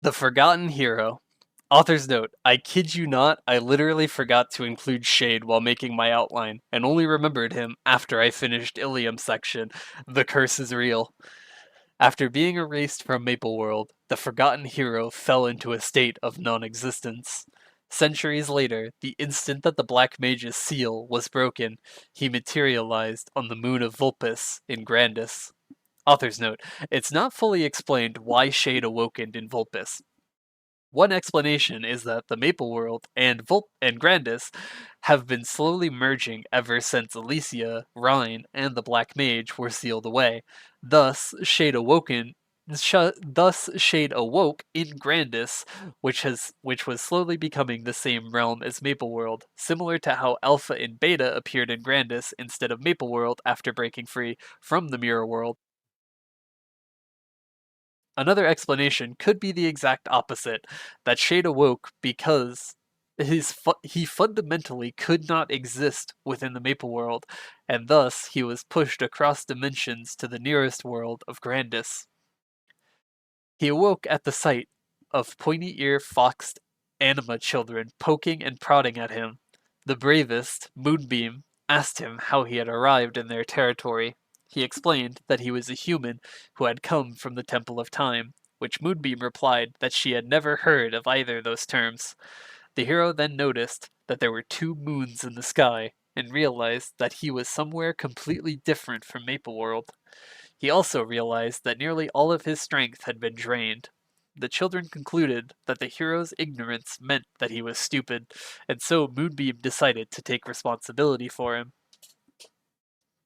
The Forgotten Hero. Author's note, I kid you not, I literally forgot to include Shade while making my outline, and only remembered him after I finished Ilium's section. The curse is real. After being erased from Maple World, the Forgotten Hero fell into a state of non-existence. Centuries later, the instant that the Black Mage's seal was broken, he materialized on the moon of Vulpes in Grandis. Author's note, it's not fully explained why Shade awokened in Vulpes. One explanation is that the Maple World and and Grandis have been slowly merging ever since Elysia, Rhine, and the Black Mage were sealed away. Thus, Shade awoke in Grandis, which was slowly becoming the same realm as Maple World, similar to how Alpha and Beta appeared in Grandis instead of Maple World after breaking free from the Mirror World. Another explanation could be the exact opposite, that Shade awoke because he fundamentally could not exist within the Maple World, and thus he was pushed across dimensions to the nearest world of Grandis. He awoke at the sight of pointy-ear foxed anima children poking and prodding at him. The bravest, Moonbeam, asked him how he had arrived in their territory. He explained that he was a human who had come from the Temple of Time, which Moonbeam replied that she had never heard of either those terms. The hero then noticed that there were two moons in the sky, and realized that he was somewhere completely different from Maple World. He also realized that nearly all of his strength had been drained. The children concluded that the hero's ignorance meant that he was stupid, and so Moonbeam decided to take responsibility for him.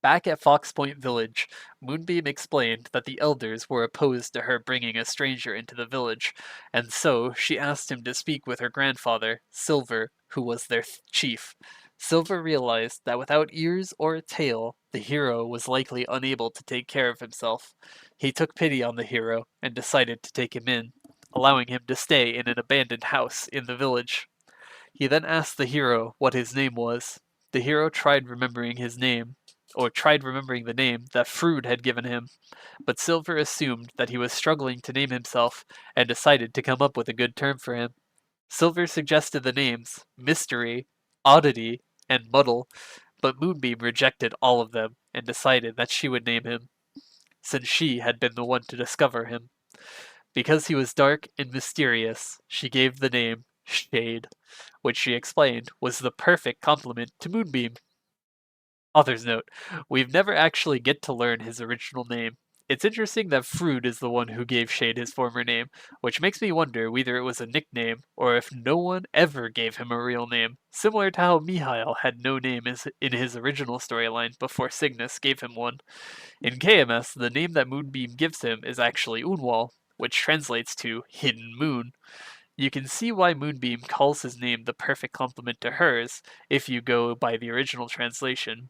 Back at Fox Point Village, Moonbeam explained that the elders were opposed to her bringing a stranger into the village, and so she asked him to speak with her grandfather, Silver, who was their chief. Silver realized that without ears or a tail, the hero was likely unable to take care of himself. He took pity on the hero and decided to take him in, allowing him to stay in an abandoned house in the village. He then asked the hero what his name was. The hero tried remembering the name that Frood had given him, but Silver assumed that he was struggling to name himself and decided to come up with a good term for him. Silver suggested the names Mystery, Oddity, and Muddle, but Moonbeam rejected all of them and decided that she would name him, since she had been the one to discover him. Because he was dark and mysterious, she gave the name Shade, which she explained was the perfect complement to Moonbeam. Author's note, we've never actually get to learn his original name. It's interesting that Frood is the one who gave Shade his former name, which makes me wonder whether it was a nickname or if no one ever gave him a real name, similar to how Mihail had no name in his original storyline before Cygnus gave him one. In KMS, the name that Moonbeam gives him is actually Unwal, which translates to Hidden Moon. You can see why Moonbeam calls his name the perfect complement to hers if you go by the original translation.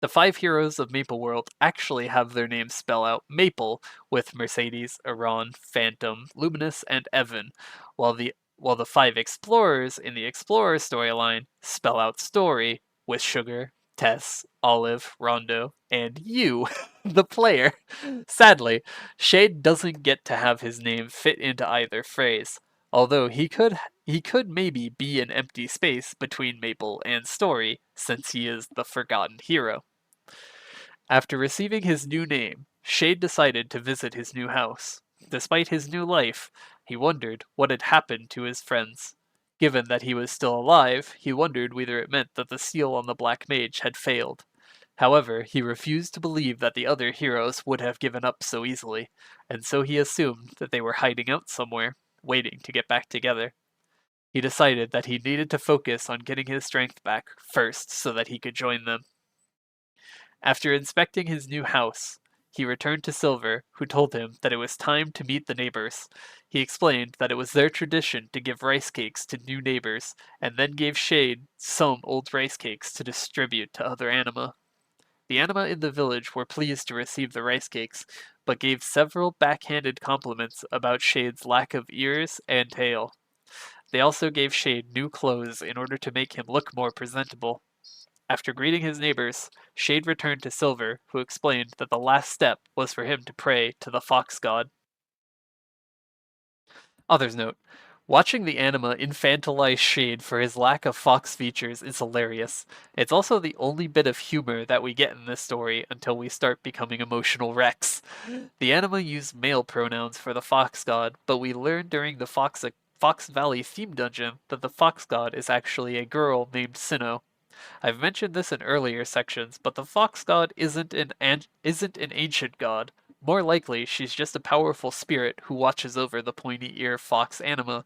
The five heroes of Maple World actually have their names spell out Maple with Mercedes, Iran, Phantom, Luminous, and Evan, while the five explorers in the Explorer storyline spell out Story with Sugar, Tess, Olive, Rondo, and you, the player. Sadly, Shade doesn't get to have his name fit into either phrase, although he could maybe be an empty space between Maple and Story, since he is the forgotten hero. After receiving his new name, Shade decided to visit his new house. Despite his new life, he wondered what had happened to his friends. Given that he was still alive, he wondered whether it meant that the seal on the Black Mage had failed. However, he refused to believe that the other heroes would have given up so easily, and so he assumed that they were hiding out somewhere, waiting to get back together. He decided that he needed to focus on getting his strength back first so that he could join them. After inspecting his new house, he returned to Silver, who told him that it was time to meet the neighbors. He explained that it was their tradition to give rice cakes to new neighbors, and then gave Shade some old rice cakes to distribute to other anima. The anima in the village were pleased to receive the rice cakes, but gave several backhanded compliments about Shade's lack of ears and tail. They also gave Shade new clothes in order to make him look more presentable. After greeting his neighbors, Shade returned to Silver, who explained that the last step was for him to pray to the fox god. Others note, watching the anima infantilize Shade for his lack of fox features is hilarious. It's also the only bit of humor that we get in this story until we start becoming emotional wrecks. The anima use male pronouns for the fox god, but we learn during the Fox Valley theme dungeon that the fox god is actually a girl named Sinnoh. I've mentioned this in earlier sections, but the fox god isn't an ancient god. More likely, she's just a powerful spirit who watches over the pointy ear fox anima.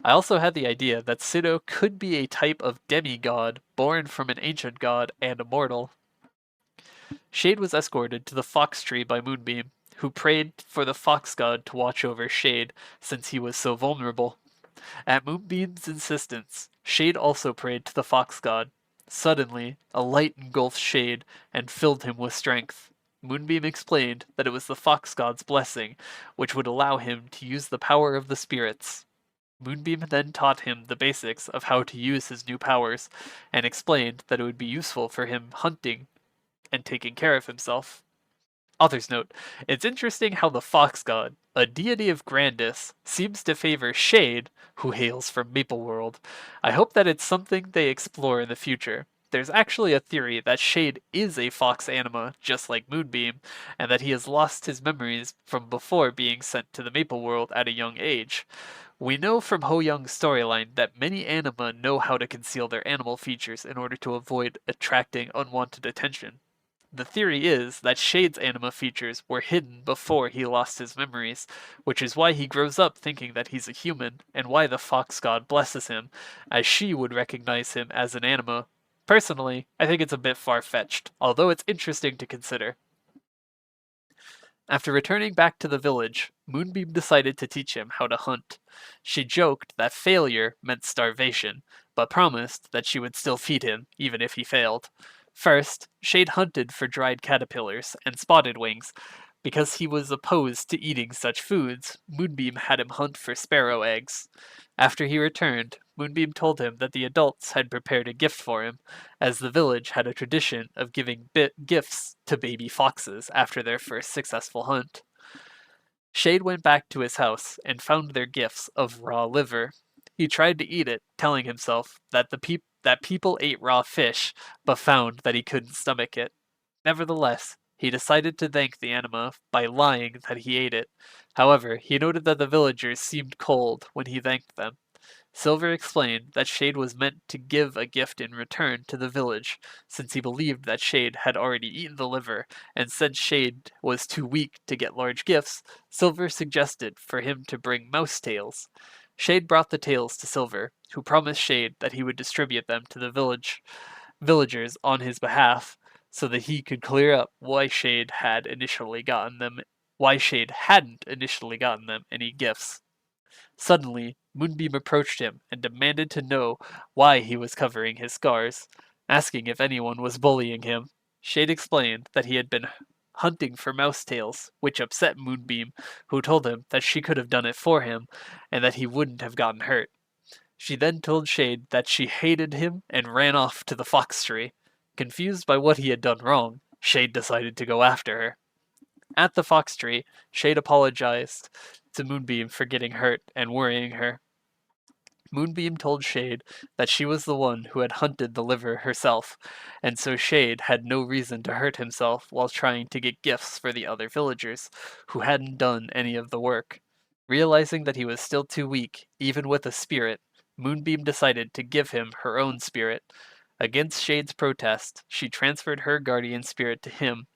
I also had the idea that Sinnoh could be a type of demigod born from an ancient god and immortal. Shade was escorted to the fox tree by Moonbeam, who prayed for the fox god to watch over Shade since he was so vulnerable. At Moonbeam's insistence, Shade also prayed to the fox god. Suddenly, a light engulfed Shade and filled him with strength. Moonbeam explained that it was the fox god's blessing, which would allow him to use the power of the spirits. Moonbeam then taught him the basics of how to use his new powers, and explained that it would be useful for him hunting and taking care of himself. Author's note, it's interesting how the fox god, a deity of Grandis, seems to favor Shade, who hails from Mapleworld. I hope that it's something they explore in the future. There's actually a theory that Shade is a fox anima, just like Moonbeam, and that he has lost his memories from before being sent to the Mapleworld at a young age. We know from Ho Young's storyline that many anima know how to conceal their animal features in order to avoid attracting unwanted attention. The theory is that Shade's anima features were hidden before he lost his memories, which is why he grows up thinking that he's a human, and why the fox god blesses him, as she would recognize him as an anima. Personally, I think it's a bit far-fetched, although it's interesting to consider. After returning back to the village, Moonbeam decided to teach him how to hunt. She joked that failure meant starvation, but promised that she would still feed him, even if he failed. First, Shade hunted for dried caterpillars and spotted wings. Because he was opposed to eating such foods, Moonbeam had him hunt for sparrow eggs. After he returned, Moonbeam told him that the adults had prepared a gift for him, as the village had a tradition of giving gifts to baby foxes after their first successful hunt. Shade went back to his house and found their gifts of raw liver. He tried to eat it, telling himself that that people ate raw fish, but found that he couldn't stomach it. Nevertheless, he decided to thank the anima by lying that he ate it. However, he noted that the villagers seemed cold when he thanked them. Silver explained that Shade was meant to give a gift in return to the village, since he believed that Shade had already eaten the liver, and since Shade was too weak to get large gifts, Silver suggested for him to bring mouse tails. Shade brought the tails to Silver, who promised Shade that he would distribute them to the villagers on his behalf, so that he could clear up why Shade hadn't initially gotten them any gifts. Suddenly, Moonbeam approached him and demanded to know why he was covering his scars, asking if anyone was bullying him. Shade explained that he had been hunting for mouse tails, which upset Moonbeam, who told him that she could have done it for him and that he wouldn't have gotten hurt. She then told Shade that she hated him and ran off to the fox tree. Confused by what he had done wrong, Shade decided to go after her. At the fox tree, Shade apologized to Moonbeam for getting hurt and worrying her. Moonbeam told Shade that she was the one who had hunted the liver herself, and so Shade had no reason to hurt himself while trying to get gifts for the other villagers, who hadn't done any of the work. Realizing that he was still too weak, even with a spirit, Moonbeam decided to give him her own spirit. Against Shade's protest, she transferred her guardian spirit to him,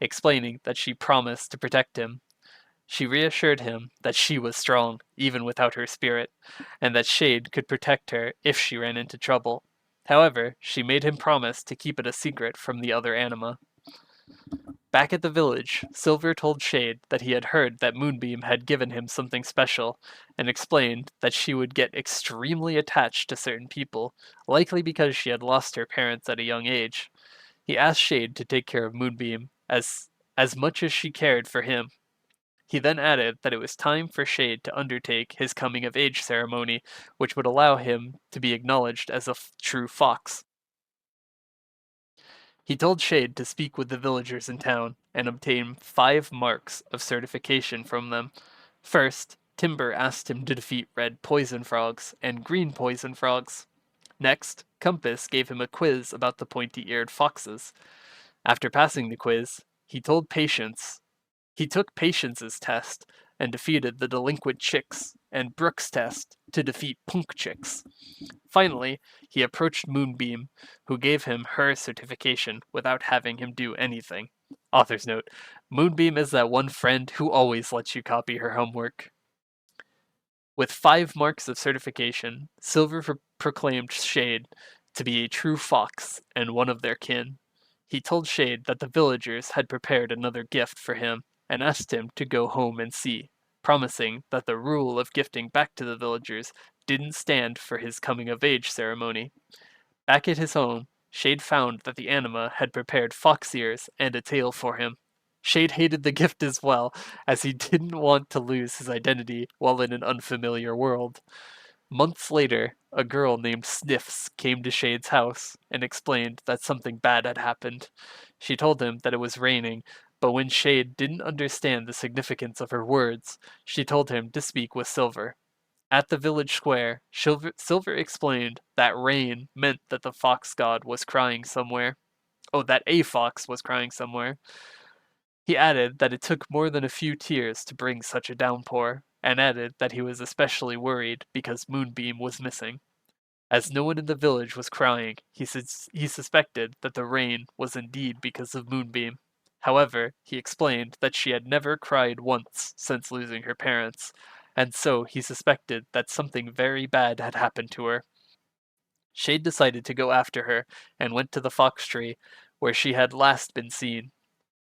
explaining that she promised to protect him. She reassured him that she was strong, even without her spirit, and that Shade could protect her if she ran into trouble. However, she made him promise to keep it a secret from the other anima. Back at the village, Silver told Shade that he had heard that Moonbeam had given him something special, and explained that she would get extremely attached to certain people, likely because she had lost her parents at a young age. He asked Shade to take care of Moonbeam as much as she cared for him. He then added that it was time for Shade to undertake his coming of age ceremony, which would allow him to be acknowledged as a true fox. He told Shade to speak with the villagers in town and obtain 5 marks of certification from them. First, Timber asked him to defeat red poison frogs and green poison frogs. Next, Compass gave him a quiz about the pointy-eared foxes. After passing the quiz, he took Patience's test and defeated the delinquent chicks, and Brooks' test to defeat punk chicks. Finally, he approached Moonbeam, who gave him her certification without having him do anything. Author's note: Moonbeam is that one friend who always lets you copy her homework. With 5 marks of certification, Silver proclaimed Shade to be a true fox and one of their kin. He told Shade that the villagers had prepared another gift for him and asked him to go home and see, promising that the rule of gifting back to the villagers didn't stand for his coming-of-age ceremony. Back at his home, Shade found that the anima had prepared fox ears and a tail for him. Shade hated the gift as well, as he didn't want to lose his identity while in an unfamiliar world. Months later, a girl named Sniffs came to Shade's house and explained that something bad had happened. She told him that it was raining, but when Shade didn't understand the significance of her words, she told him to speak with Silver. At the village square, Silver explained that rain meant that the fox god was crying somewhere. Oh, that a fox was crying somewhere. He added that it took more than a few tears to bring such a downpour, and added that he was especially worried because Moonbeam was missing. As no one in the village was crying, he suspected that the rain was indeed because of Moonbeam. However, he explained that she had never cried once since losing her parents, and so he suspected that something very bad had happened to her. Shade decided to go after her and went to the fox tree, where she had last been seen.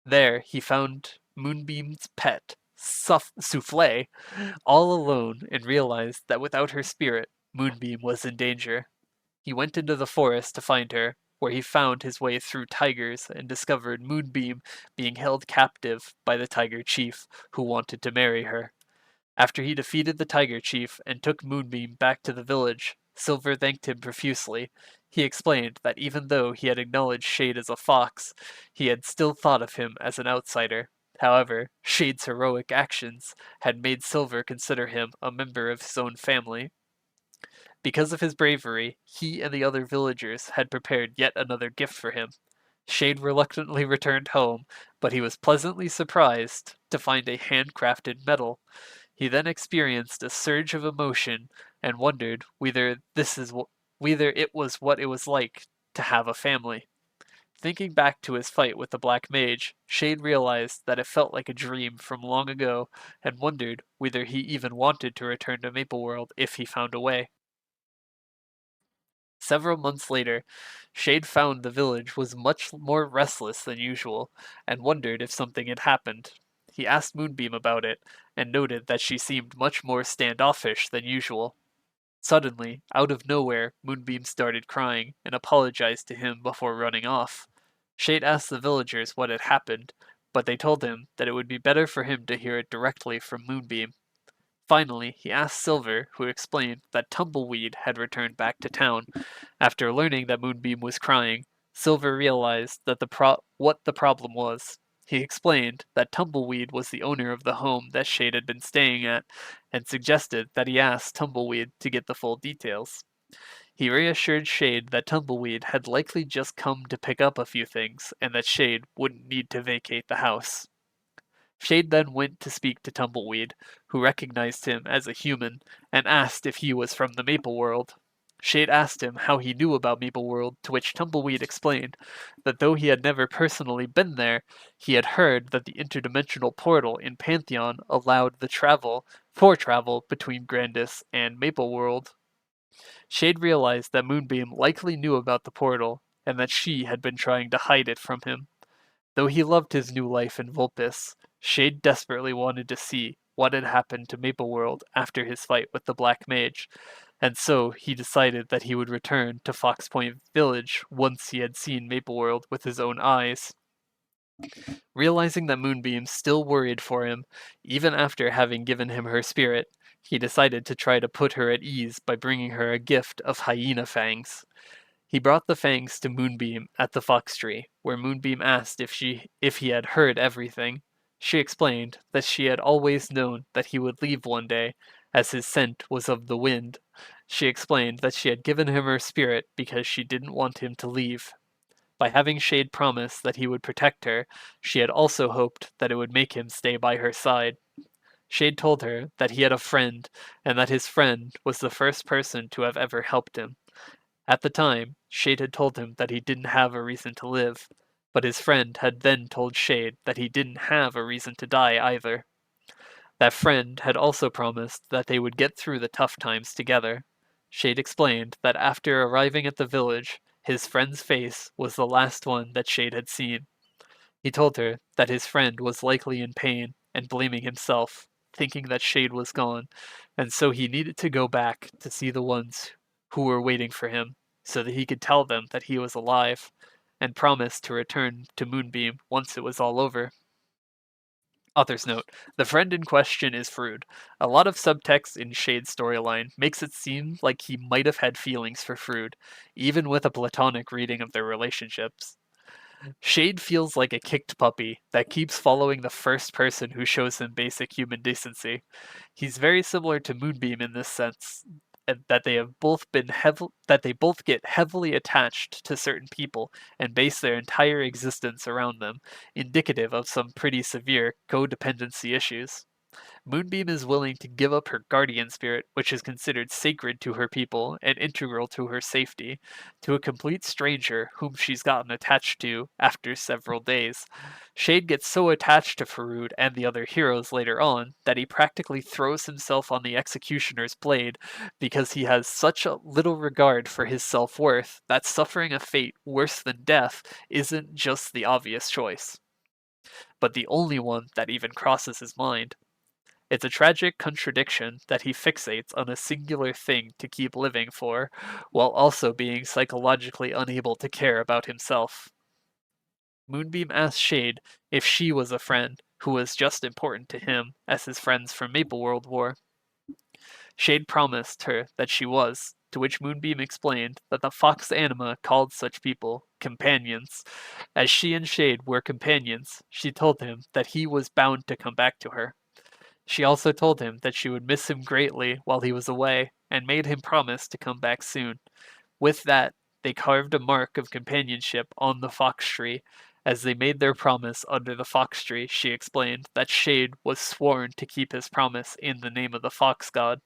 There he found Moonbeam's pet, Souffle, all alone and realized that without her spirit, Moonbeam was in danger. He went into the forest to find her, where he found his way through tigers and discovered Moonbeam being held captive by the tiger chief, who wanted to marry her. After he defeated the tiger chief and took Moonbeam back to the village, Silver thanked him profusely. He explained that even though he had acknowledged Shade as a fox, he had still thought of him as an outsider. However, Shade's heroic actions had made Silver consider him a member of his own family. Because of his bravery, he and the other villagers had prepared yet another gift for him. Shade reluctantly returned home, but he was pleasantly surprised to find a handcrafted medal. He then experienced a surge of emotion and wondered whether it was what it was like to have a family. Thinking back to his fight with the Black Mage, Shade realized that it felt like a dream from long ago and wondered whether he even wanted to return to Mapleworld if he found a way. Several months later, Shade found the village was much more restless than usual and wondered if something had happened. He asked Moonbeam about it and noted that she seemed much more standoffish than usual. Suddenly, out of nowhere, Moonbeam started crying and apologized to him before running off. Shade asked the villagers what had happened, but they told him that it would be better for him to hear it directly from Moonbeam. Finally, he asked Silver, who explained that Tumbleweed had returned back to town. After learning that Moonbeam was crying, Silver realized that what the problem was. He explained that Tumbleweed was the owner of the home that Shade had been staying at, and suggested that he ask Tumbleweed to get the full details. He reassured Shade that Tumbleweed had likely just come to pick up a few things, and that Shade wouldn't need to vacate the house. Shade then went to speak to Tumbleweed, who recognized him as a human, and asked if he was from the Maple World. Shade asked him how he knew about Maple World, to which Tumbleweed explained that though he had never personally been there, he had heard that the interdimensional portal in Pantheon allowed travel between Grandis and Maple World. Shade realized that Moonbeam likely knew about the portal, and that she had been trying to hide it from him. Though he loved his new life in Vulpes, Shade desperately wanted to see what had happened to Mapleworld after his fight with the Black Mage, and so he decided that he would return to Fox Point Village once he had seen Mapleworld with his own eyes. Realizing that Moonbeam still worried for him, even after having given him her spirit, he decided to try to put her at ease by bringing her a gift of hyena fangs. He brought the fangs to Moonbeam at the fox tree, where Moonbeam asked if he had heard everything. She explained that she had always known that he would leave one day, as his scent was of the wind. She explained that she had given him her spirit because she didn't want him to leave. By having Shade promise that he would protect her, she had also hoped that it would make him stay by her side. Shade told her that he had a friend, and that his friend was the first person to have ever helped him. At the time, Shade had told him that he didn't have a reason to live, but his friend had then told Shade that he didn't have a reason to die either. That friend had also promised that they would get through the tough times together. Shade explained that after arriving at the village, his friend's face was the last one that Shade had seen. He told her that his friend was likely in pain and blaming himself, thinking that Shade was gone, and so he needed to go back to see the ones who were waiting for him, so that he could tell them that he was alive, and promised to return to Moonbeam once it was all over. Author's note: the friend in question is Frood. A lot of subtext in Shade's storyline makes it seem like he might have had feelings for Frood, even with a platonic reading of their relationships. Shade feels like a kicked puppy that keeps following the first person who shows him basic human decency. He's very similar to Moonbeam in this sense, that they have both been that they both get heavily attached to certain people and base their entire existence around them, indicative of some pretty severe codependency issues. Moonbeam is willing to give up her guardian spirit, which is considered sacred to her people and integral to her safety, to a complete stranger whom she's gotten attached to after several days. Shade gets so attached to Farood and the other heroes later on that he practically throws himself on the executioner's blade because he has such a little regard for his self-worth that suffering a fate worse than death isn't just the obvious choice, but the only one that even crosses his mind. It's a tragic contradiction that he fixates on a singular thing to keep living for, while also being psychologically unable to care about himself. Moonbeam asks Shade if she was a friend who was just important to him as his friends from Mapleworld were. Shade promised her that she was, to which Moonbeam explained that the Fox Anima called such people companions. As she and Shade were companions, she told him that he was bound to come back to her. She also told him that she would miss him greatly while he was away, and made him promise to come back soon. With that, they carved a mark of companionship on the fox tree. As they made their promise under the fox tree, she explained that Shade was sworn to keep his promise in the name of the fox god.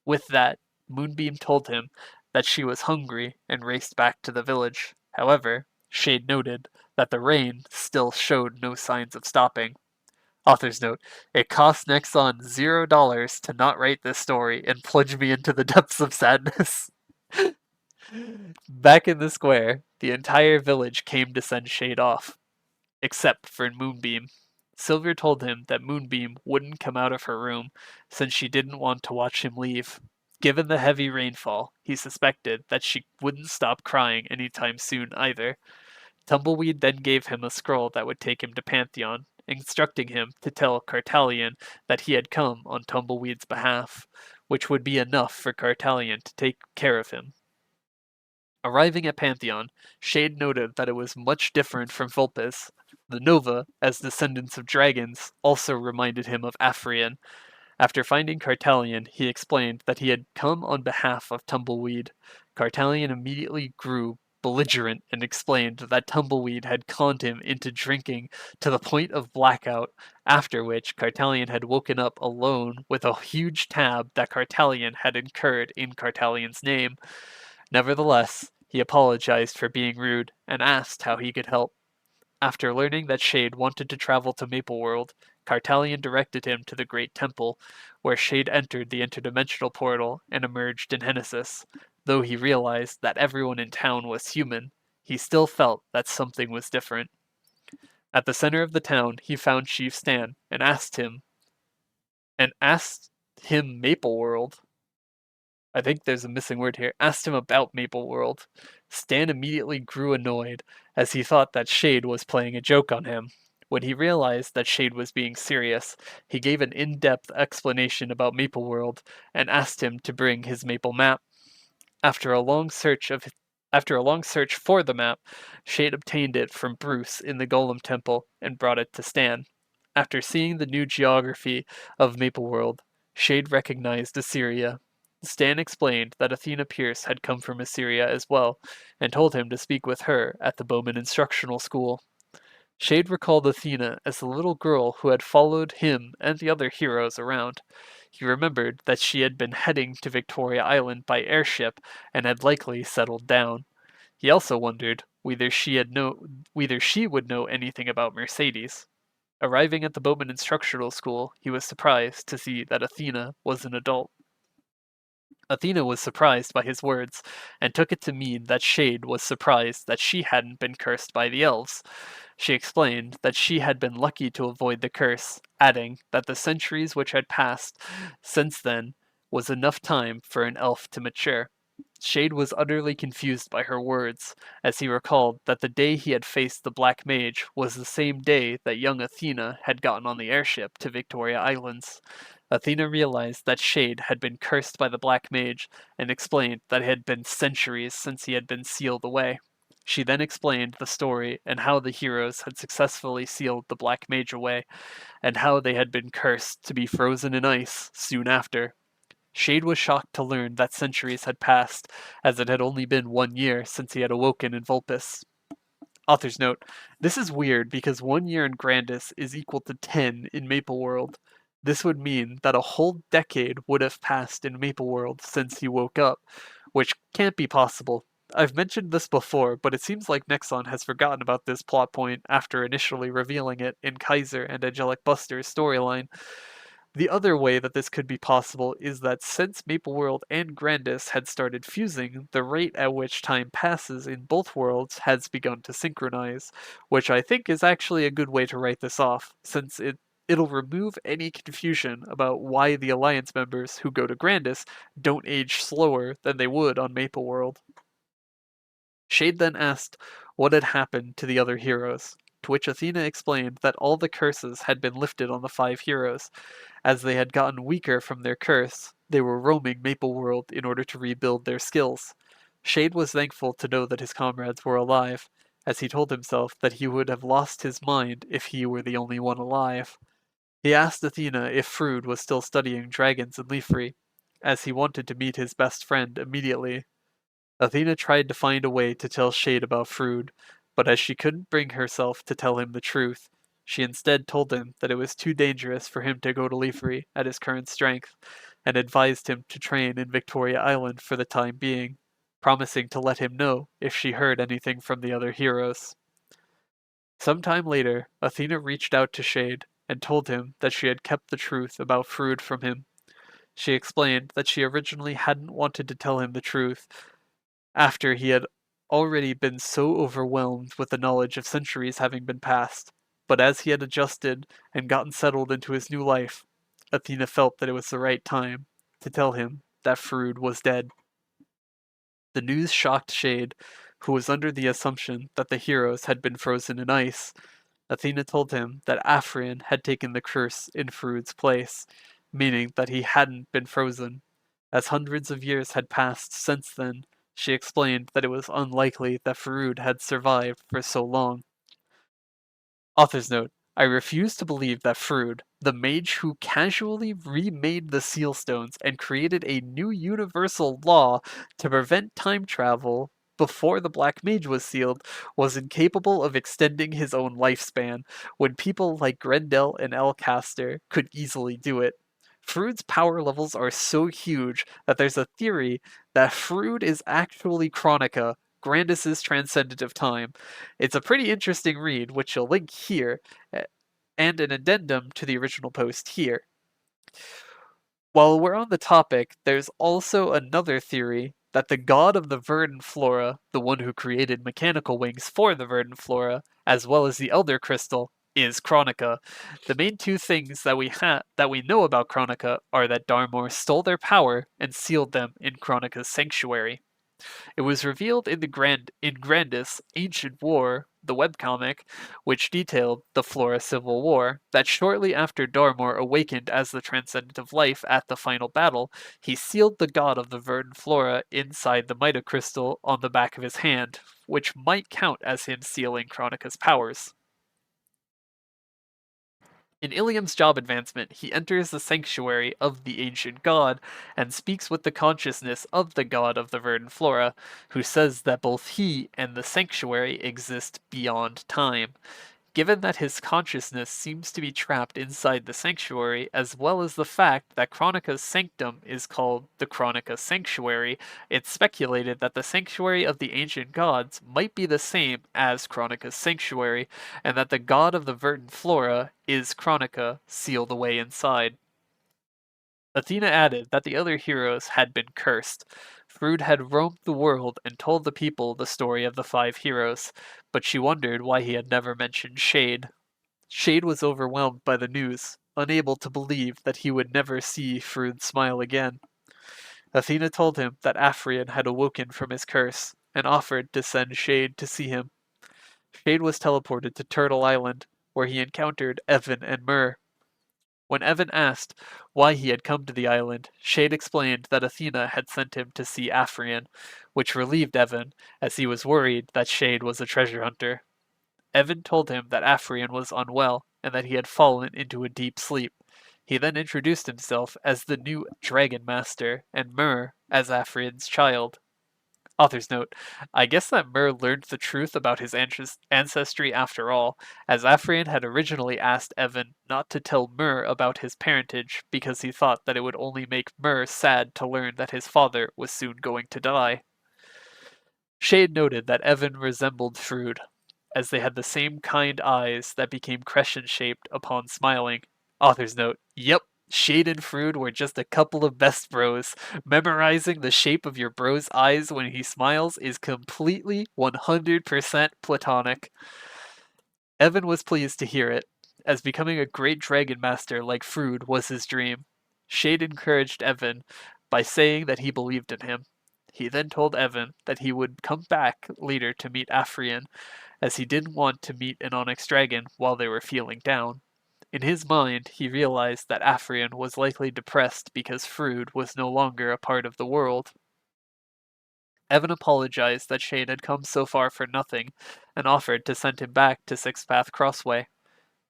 With that, Moonbeam told him that she was hungry and raced back to the village. However, Shade noted that the rain still showed no signs of stopping. Author's note: it cost Nexon $0 to not write this story and plunge me into the depths of sadness. Back in the square, the entire village came to send Shade off, except for Moonbeam. Silver told him that Moonbeam wouldn't come out of her room since she didn't want to watch him leave. Given the heavy rainfall, he suspected that she wouldn't stop crying anytime soon either. Tumbleweed then gave him a scroll that would take him to Pantheon, instructing him to tell Cartalion that he had come on Tumbleweed's behalf, which would be enough for Cartalion to take care of him. Arriving at Pantheon, Shade noted that it was much different from Vulpes. The Nova, as descendants of dragons, also reminded him of Afrian. After finding Cartalion, he explained that he had come on behalf of Tumbleweed. Cartalion immediately grew belligerent and explained that Tumbleweed had conned him into drinking to the point of blackout, after which Cartalion had woken up alone with a huge tab that Cartalion had incurred in Cartalion's name. Nevertheless, he apologized for being rude and asked how he could help. After learning that Shade wanted to travel to Mapleworld, Cartalion directed him to the Great Temple, where Shade entered the interdimensional portal and emerged in Hennesis. Though he realized that everyone in town was human, he still felt that something was different. At the center of the town, he found Chief Stan and asked him Mapleworld. I think there's a missing word here. Asked him about Mapleworld. Stan immediately grew annoyed, as he thought that Shade was playing a joke on him. When he realized that Shade was being serious, he gave an in-depth explanation about Mapleworld and asked him to bring his Maple map. After a long search for the map, Shade obtained it from Bruce in the Golem Temple and brought it to Stan. After seeing the new geography of Mapleworld, Shade recognized Assyria. Stan explained that Athena Pierce had come from Assyria as well, and told him to speak with her at the Bowman Instructional School. Shade recalled Athena as the little girl who had followed him and the other heroes around. He remembered that she had been heading to Victoria Island by airship and had likely settled down. He also wondered whether she would know anything about Mercedes. Arriving at the Bowman Instructional School, he was surprised to see that Athena was an adult. Athena was surprised by his words, and took it to mean that Shade was surprised that she hadn't been cursed by the elves. She explained that she had been lucky to avoid the curse, adding that the centuries which had passed since then was enough time for an elf to mature. Shade was utterly confused by her words, as he recalled that the day he had faced the Black Mage was the same day that young Athena had gotten on the airship to Victoria Islands. Athena realized that Shade had been cursed by the Black Mage, and explained that it had been centuries since he had been sealed away. She then explained the story and how the heroes had successfully sealed the Black Mage away, and how they had been cursed to be frozen in ice soon after. Shade was shocked to learn that centuries had passed, as it had only been 1 year since he had awoken in Vulpes. Author's note: this is weird because 1 year in Grandis is equal to 10 in Mapleworld. This would mean that a whole decade would have passed in Mapleworld since he woke up, which can't be possible. I've mentioned this before, but it seems like Nexon has forgotten about this plot point after initially revealing it in Kaiser and Angelic Buster's storyline. The other way that this could be possible is that since Mapleworld and Grandis had started fusing, the rate at which time passes in both worlds has begun to synchronize, which I think is actually a good way to write this off, since it'll remove any confusion about why the Alliance members who go to Grandis don't age slower than they would on Mapleworld. Shade then asked what had happened to the other heroes, to which Athena explained that all the curses had been lifted on the 5 heroes. As they had gotten weaker from their curse, they were roaming Mapleworld in order to rebuild their skills. Shade was thankful to know that his comrades were alive, as he told himself that he would have lost his mind if he were the only one alive. He asked Athena if Frood was still studying dragons in Leafry, as he wanted to meet his best friend immediately. Athena tried to find a way to tell Shade about Frood, but as she couldn't bring herself to tell him the truth, she instead told him that it was too dangerous for him to go to Leafry at his current strength, and advised him to train in Victoria Island for the time being, promising to let him know if she heard anything from the other heroes. Sometime later, Athena reached out to Shade and told him that she had kept the truth about Frood from him. She explained that she originally hadn't wanted to tell him the truth, after he had already been so overwhelmed with the knowledge of centuries having been passed. But as he had adjusted and gotten settled into his new life, Athena felt that it was the right time to tell him that Frood was dead. The news shocked Shade, who was under the assumption that the heroes had been frozen in ice. Athena told him that Afrin had taken the curse in Frood's place, meaning that he hadn't been frozen. As hundreds of years had passed since then, she explained that it was unlikely that Farood had survived for so long. Author's note: I refuse to believe that Frood, the mage who casually remade the seal stones and created a new universal law to prevent time travel before the Black Mage was sealed, was incapable of extending his own lifespan, when people like Grendel and Elcaster could easily do it. Frood's power levels are so huge that there's a theory that Frood is actually Chronica, Grandis's Transcendent of Time. It's a pretty interesting read, which you'll link here, and an addendum to the original post here. While we're on the topic, there's also another theory that the god of the verdant flora, the one who created mechanical wings for the verdant flora, as well as the Elder Crystal, is Chronica. The main two things that we know about Chronica are that Darmor stole their power and sealed them in Chronica's sanctuary. It was revealed in Grandis Ancient War, the webcomic, which detailed the Flora Civil War, that shortly after Darmor awakened as the Transcendent of Life at the final battle, he sealed the god of the verdant flora inside the Mida crystal on the back of his hand, which might count as him sealing Chronica's powers. In Ilium's job advancement, he enters the sanctuary of the ancient god and speaks with the consciousness of the god of the verdant flora, who says that both he and the sanctuary exist beyond time. Given that his consciousness seems to be trapped inside the sanctuary, as well as the fact that Chronica's sanctum is called the Chronica Sanctuary, it's speculated that the sanctuary of the ancient gods might be the same as Chronica's sanctuary, and that the god of the verdant flora is Chronica sealed away inside. Athena added that the other heroes had been cursed. Frood had roamed the world and told the people the story of the five heroes, but she wondered why he had never mentioned Shade. Shade was overwhelmed by the news, unable to believe that he would never see Frood smile again. Athena told him that Afrion had awoken from his curse, and offered to send Shade to see him. Shade was teleported to Turtle Island, where he encountered Evan and Myrrh. When Evan asked why he had come to the island, Shade explained that Athena had sent him to see Afrion, which relieved Evan, as he was worried that Shade was a treasure hunter. Evan told him that Afrion was unwell and that he had fallen into a deep sleep. He then introduced himself as the new Dragon Master and Myrrh as Afrion's child. Author's note: I guess that Myrrh learned the truth about his ancestry after all, as Afrion had originally asked Evan not to tell Myrrh about his parentage because he thought that it would only make Myrrh sad to learn that his father was soon going to die. Shade noted that Evan resembled Frood, as they had the same kind eyes that became crescent-shaped upon smiling. Author's note: Yep, Shade and Frood were just a couple of best bros. Memorizing the shape of your bro's eyes when he smiles is completely 100% platonic. Evan was pleased to hear it, as becoming a great dragon master like Frood was his dream. Shade encouraged Evan by saying that he believed in him. He then told Evan that he would come back later to meet Afrion, as he didn't want to meet an Onyx dragon while they were feeling down. In his mind, he realized that Afrion was likely depressed because Frood was no longer a part of the world. Evan apologized that Shade had come so far for nothing, and offered to send him back to Sixth Path Crossway.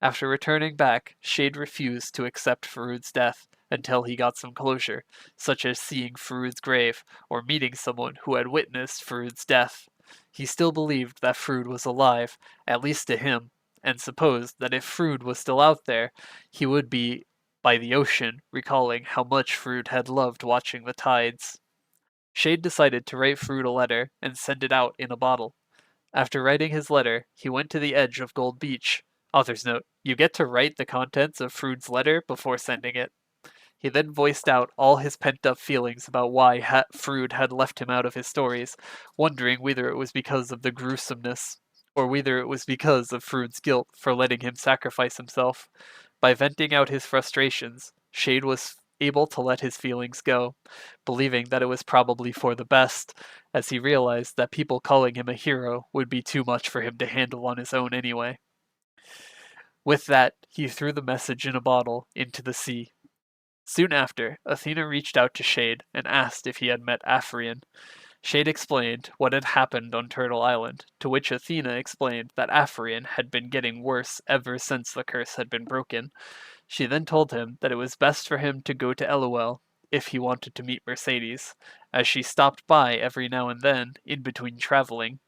After returning back, Shade refused to accept Faroud's death until he got some closure, such as seeing Faroud's grave or meeting someone who had witnessed Faroud's death. He still believed that Frood was alive, at least to him, and supposed that if Frood was still out there, he would be by the ocean, recalling how much Frood had loved watching the tides. Shade decided to write Frood a letter and send it out in a bottle. After writing his letter, he went to the edge of Gold Beach. Author's note: you get to write the contents of Frood's letter before sending it. He then voiced out all his pent-up feelings about why Frood had left him out of his stories, wondering whether it was because of the gruesomeness, or whether it was because of Frood's guilt for letting him sacrifice himself. By venting out his frustrations, Shade was able to let his feelings go, believing that it was probably for the best, as he realized that people calling him a hero would be too much for him to handle on his own anyway. With that, he threw the message in a bottle into the sea. Soon after, Athena reached out to Shade and asked if he had met Afrion. Shade explained what had happened on Turtle Island, to which Athena explained that Afrion had been getting worse ever since the curse had been broken. She then told him that it was best for him to go to Eluel if he wanted to meet Mercedes, as she stopped by every now and then in between traveling.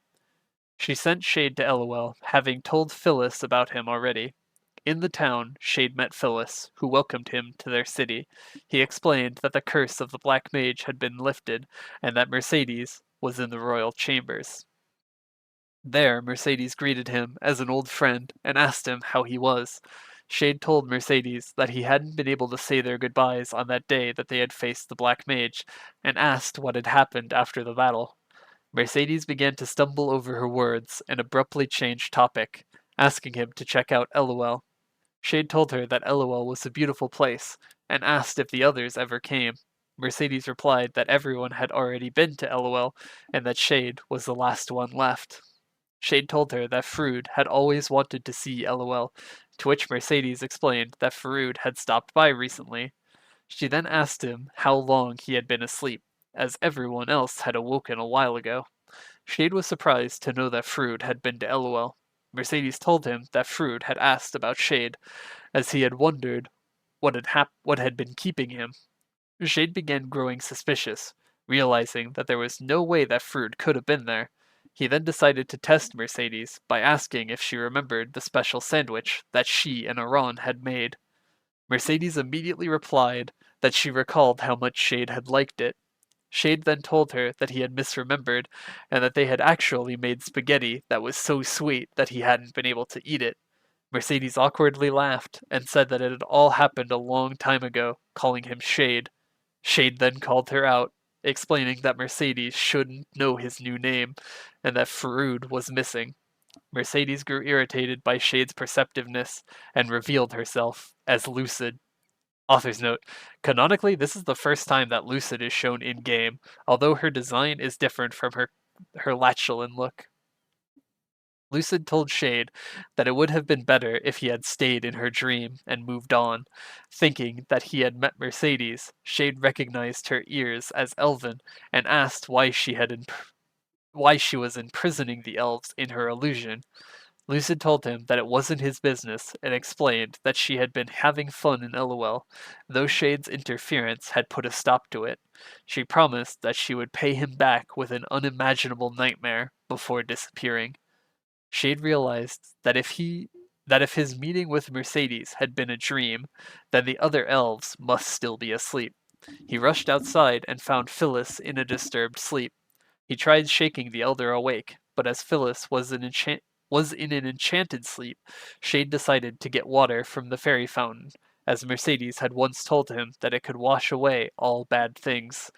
She sent Shade to Eluel, having told Phyllis about him already. In the town, Shade met Phyllis, who welcomed him to their city. He explained that the curse of the Black Mage had been lifted, and that Mercedes was in the royal chambers. There, Mercedes greeted him as an old friend and asked him how he was. Shade told Mercedes that he hadn't been able to say their goodbyes on that day that they had faced the Black Mage, and asked what had happened after the battle. Mercedes began to stumble over her words and abruptly changed topic, asking him to check out Eluel. Shade told her that Eluel was a beautiful place, and asked if the others ever came. Mercedes replied that everyone had already been to Eluel, and that Shade was the last one left. Shade told her that Frood had always wanted to see Eluel, to which Mercedes explained that Frood had stopped by recently. She then asked him how long he had been asleep, as everyone else had awoken a while ago. Shade was surprised to know that Frood had been to Eluel. Mercedes told him that Froude had asked about Shade, as he had wondered what had been keeping him. Shade began growing suspicious, realizing that there was no way that Froude could have been there. He then decided to test Mercedes by asking if she remembered the special sandwich that she and Aran had made. Mercedes immediately replied that she recalled how much Shade had liked it. Shade then told her that he had misremembered and that they had actually made spaghetti that was so sweet that he hadn't been able to eat it. Mercedes awkwardly laughed and said that it had all happened a long time ago, calling him Shade. Shade then called her out, explaining that Mercedes shouldn't know his new name and that Froude was missing. Mercedes grew irritated by Shade's perceptiveness and revealed herself as Lucid. Author's note: canonically, this is the first time that Lucid is shown in-game, although her design is different from her Latchelin look. Lucid told Shade that it would have been better if he had stayed in her dream and moved on. Thinking that he had met Mercedes, Shade recognized her ears as elven and asked why she was imprisoning the elves in her illusion. Lucid told him that it wasn't his business and explained that she had been having fun in LOL, though Shade's interference had put a stop to it. She promised that she would pay him back with an unimaginable nightmare before disappearing. Shade realized that if his meeting with Mercedes had been a dream, then the other elves must still be asleep. He rushed outside and found Phyllis in a disturbed sleep. He tried shaking the elder awake, but as Phyllis was in an enchanted sleep, Shade decided to get water from the fairy fountain, as Mercedes had once told him that it could wash away all bad things.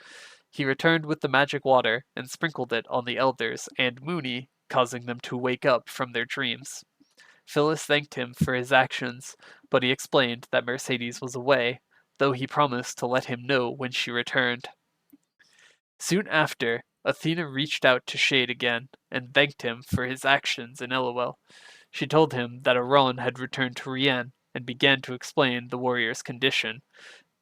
He returned with the magic water and sprinkled it on the elders and Mooney, causing them to wake up from their dreams. Phyllis thanked him for his actions, but he explained that Mercedes was away, though he promised to let him know when she returned. Soon after, Athena reached out to Shade again and thanked him for his actions in LOL. She told him that Aran had returned to Rien and began to explain the warrior's condition,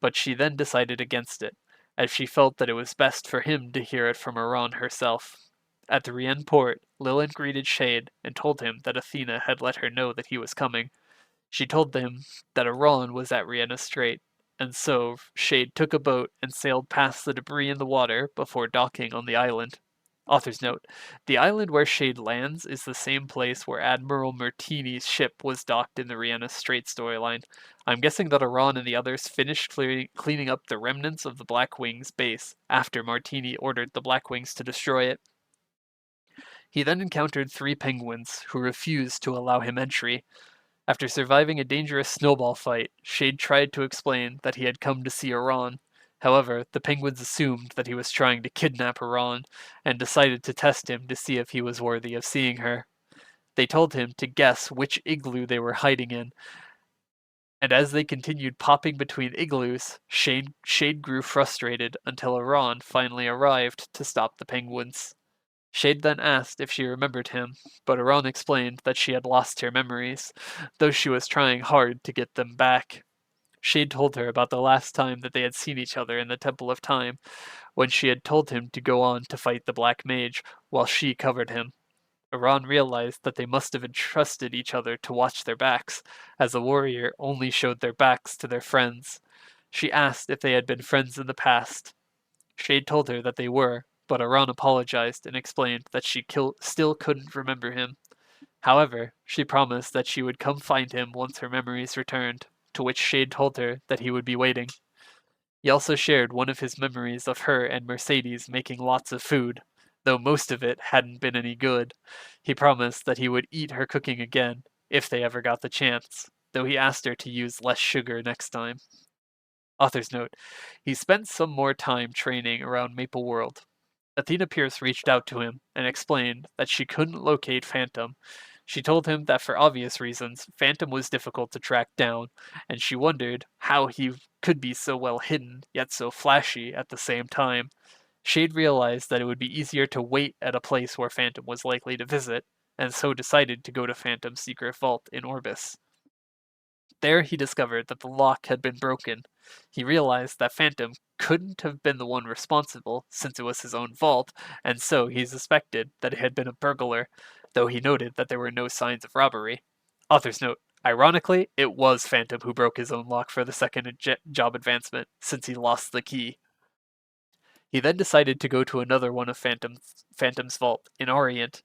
but she then decided against it, as she felt that it was best for him to hear it from Aran herself. At the Rien port, Lilith greeted Shade and told him that Athena had let her know that he was coming. She told him that Aran was at Rienna Strait, and so Shade took a boat and sailed past the debris in the water before docking on the island. Author's note: the island where Shade lands is the same place where Admiral Martini's ship was docked in the Rienna Strait storyline. I'm guessing that Aran and the others finished cleaning up the remnants of the Blackwings base after Martini ordered the Blackwings to destroy it. He then encountered 3 penguins who refused to allow him entry. After surviving a dangerous snowball fight, Shade tried to explain that he had come to see Aran. However, the penguins assumed that he was trying to kidnap Aran and decided to test him to see if he was worthy of seeing her. They told him to guess which igloo they were hiding in, and as they continued popping between igloos, Shade grew frustrated until Aran finally arrived to stop the penguins. Shade then asked if she remembered him, but Aran explained that she had lost her memories, though she was trying hard to get them back. Shade told her about the last time that they had seen each other in the Temple of Time, when she had told him to go on to fight the Black Mage, while she covered him. Aran realized that they must have entrusted each other to watch their backs, as a warrior only showed their backs to their friends. She asked if they had been friends in the past. Shade told her that they were, but Aran apologized and explained that she still couldn't remember him. However, she promised that she would come find him once her memories returned, to which Shade told her that he would be waiting. He also shared one of his memories of her and Mercedes making lots of food, though most of it hadn't been any good. He promised that he would eat her cooking again, if they ever got the chance, though he asked her to use less sugar next time. Author's note: he spent some more time training around Maple World. Athena Pierce reached out to him and explained that she couldn't locate Phantom. She told him that for obvious reasons, Phantom was difficult to track down, and she wondered how he could be so well hidden, yet so flashy at the same time. Shade realized that it would be easier to wait at a place where Phantom was likely to visit, and so decided to go to Phantom's secret vault in Orbis. There he discovered that the lock had been broken. He realized that Phantom couldn't have been the one responsible, since it was his own vault, and so he suspected that it had been a burglar. though he noted that there were no signs of robbery. Author's note: ironically, it was Phantom who broke his own lock for the second job advancement, since he lost the key. He then decided to go to another one of Phantom's vault, in Orient.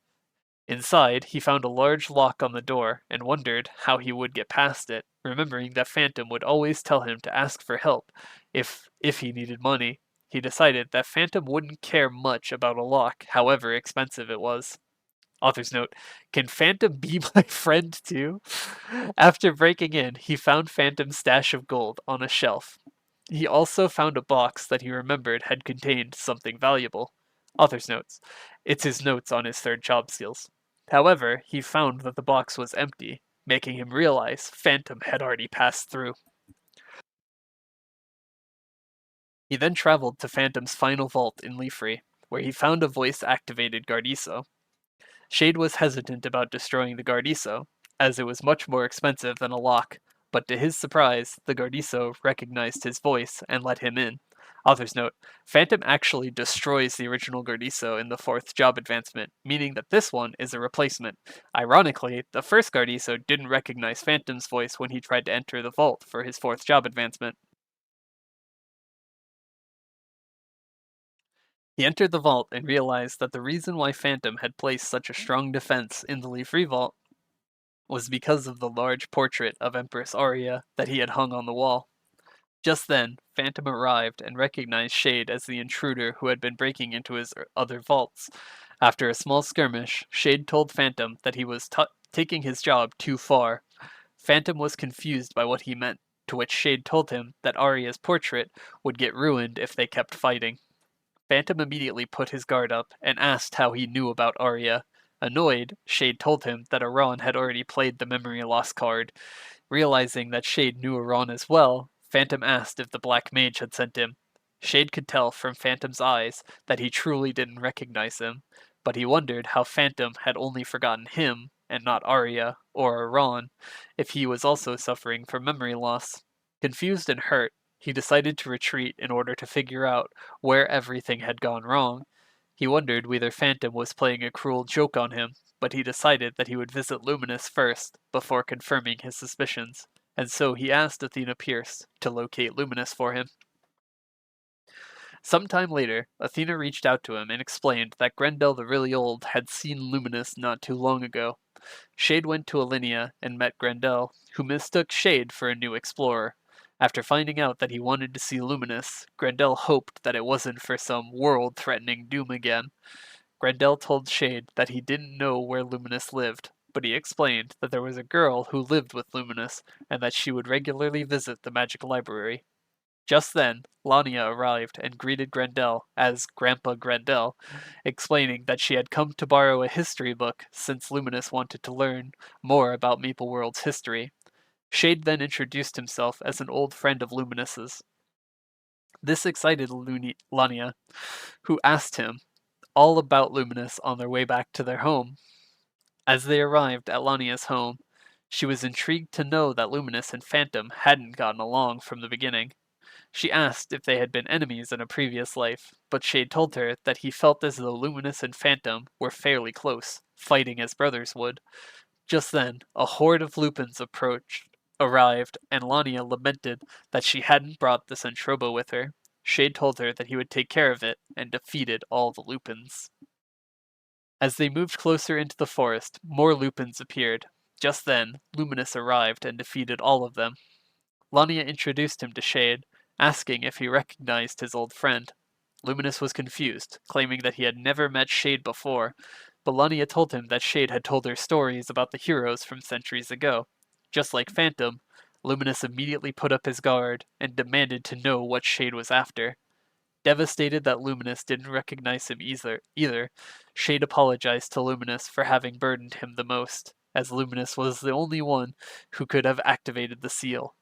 Inside, he found a large lock on the door and wondered how he would get past it, remembering that Phantom would always tell him to ask for help if he needed money. He decided that Phantom wouldn't care much about a lock, however expensive it was. Author's note: can Phantom be my friend too? After breaking in, he found Phantom's stash of gold on a shelf. He also found a box that he remembered had contained something valuable. Author's notes: it's his notes on his third job skills. However, he found that the box was empty, making him realize Phantom had already passed through. He then traveled to Phantom's final vault in Leafrey, where he found a voice-activated Gardiso. Shade was hesitant about destroying the Gardiso, as it was much more expensive than a lock, but to his surprise, the Gardiso recognized his voice and let him in. Author's note: Phantom actually destroys the original Gardiso in the fourth job advancement, meaning that this one is a replacement. Ironically, the first Gardiso didn't recognize Phantom's voice when he tried to enter the vault for his fourth job advancement. He entered the vault and realized that the reason why Phantom had placed such a strong defense in the Leafrey vault was because of the large portrait of Empress Aria that he had hung on the wall. Just then, Phantom arrived and recognized Shade as the intruder who had been breaking into his other vaults. After a small skirmish, Shade told Phantom that he was taking his job too far. Phantom was confused by what he meant, to which Shade told him that Aria's portrait would get ruined if they kept fighting. Phantom immediately put his guard up and asked how he knew about Aria. Annoyed, Shade told him that Aran had already played the memory loss card. Realizing that Shade knew Aran as well, Phantom asked if the Black Mage had sent him. Shade could tell from Phantom's eyes that he truly didn't recognize him, but he wondered how Phantom had only forgotten him and not Aria or Aran, if he was also suffering from memory loss. Confused and hurt, he decided to retreat in order to figure out where everything had gone wrong. He wondered whether Phantom was playing a cruel joke on him, but he decided that he would visit Luminous first before confirming his suspicions, and so he asked Athena Pierce to locate Luminous for him. Sometime later, Athena reached out to him and explained that Grendel the Really Old had seen Luminous not too long ago. Shade went to Alinea and met Grendel, who mistook Shade for a new explorer. After finding out that he wanted to see Luminous, Grendel hoped that it wasn't for some world-threatening doom again. Grendel told Shade that he didn't know where Luminous lived, but he explained that there was a girl who lived with Luminous and that she would regularly visit the magic library. Just then, Lania arrived and greeted Grendel as Grandpa Grendel, explaining that she had come to borrow a history book since Luminous wanted to learn more about Maple World's history. Shade then introduced himself as an old friend of Luminous's. This excited Lania, who asked him all about Luminous on their way back to their home. As they arrived at Lania's home, she was intrigued to know that Luminous and Phantom hadn't gotten along from the beginning. She asked if they had been enemies in a previous life, but Shade told her that he felt as though Luminous and Phantom were fairly close, fighting as brothers would. Just then, a horde of Lupins arrived, and Lania lamented that she hadn't brought the Centrobo with her. Shade told her that he would take care of it, and defeated all the Lupins. As they moved closer into the forest, more Lupins appeared. Just then, Luminous arrived and defeated all of them. Lania introduced him to Shade, asking if he recognized his old friend. Luminous was confused, claiming that he had never met Shade before, but Lania told him that Shade had told her stories about the heroes from centuries ago. Just like Phantom, Luminous immediately put up his guard and demanded to know what Shade was after. Devastated that Luminous didn't recognize him either, Shade apologized to Luminous for having burdened him the most, as Luminous was the only one who could have activated the seal.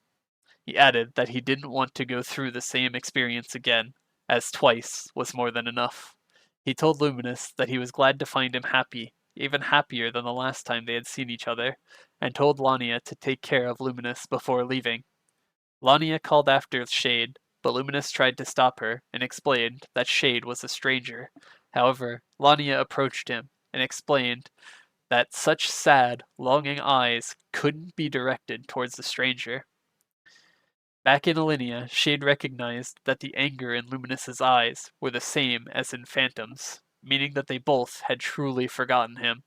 He added that he didn't want to go through the same experience again, as twice was more than enough. He told Luminous that he was glad to find him happy, even happier than the last time they had seen each other, and told Lania to take care of Luminous before leaving. Lania called after Shade, but Luminous tried to stop her and explained that Shade was a stranger. However, Lania approached him and explained that such sad, longing eyes couldn't be directed towards the stranger. Back in Alinea, Shade recognized that the anger in Luminous's eyes were the same as in Phantom's, meaning that they both had truly forgotten him.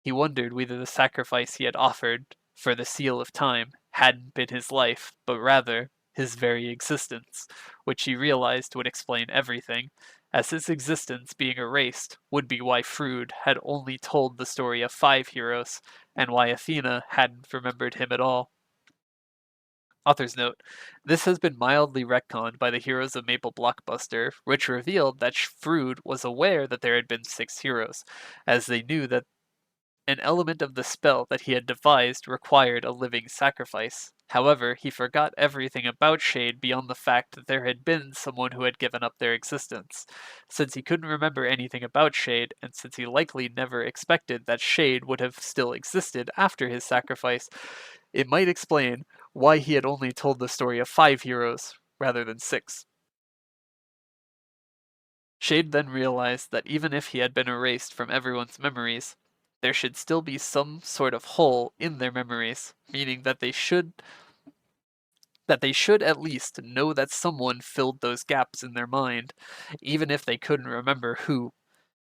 He wondered whether the sacrifice he had offered for the seal of time hadn't been his life, but rather his very existence, which he realized would explain everything, as his existence being erased would be why Froude had only told the story of 5 heroes, and why Athena hadn't remembered him at all. Author's note: this has been mildly retconned by the Heroes of Maple blockbuster, which revealed that Froude was aware that there had been 6 heroes, as they knew that an element of the spell that he had devised required a living sacrifice. However, he forgot everything about Shade beyond the fact that there had been someone who had given up their existence. Since he couldn't remember anything about Shade, and since he likely never expected that Shade would have still existed after his sacrifice, it might explain why he had only told the story of 5 heroes rather than 6. Shade then realized that even if he had been erased from everyone's memories, there should still be some sort of hole in their memories, meaning that they should at least know that someone filled those gaps in their mind, even if they couldn't remember who.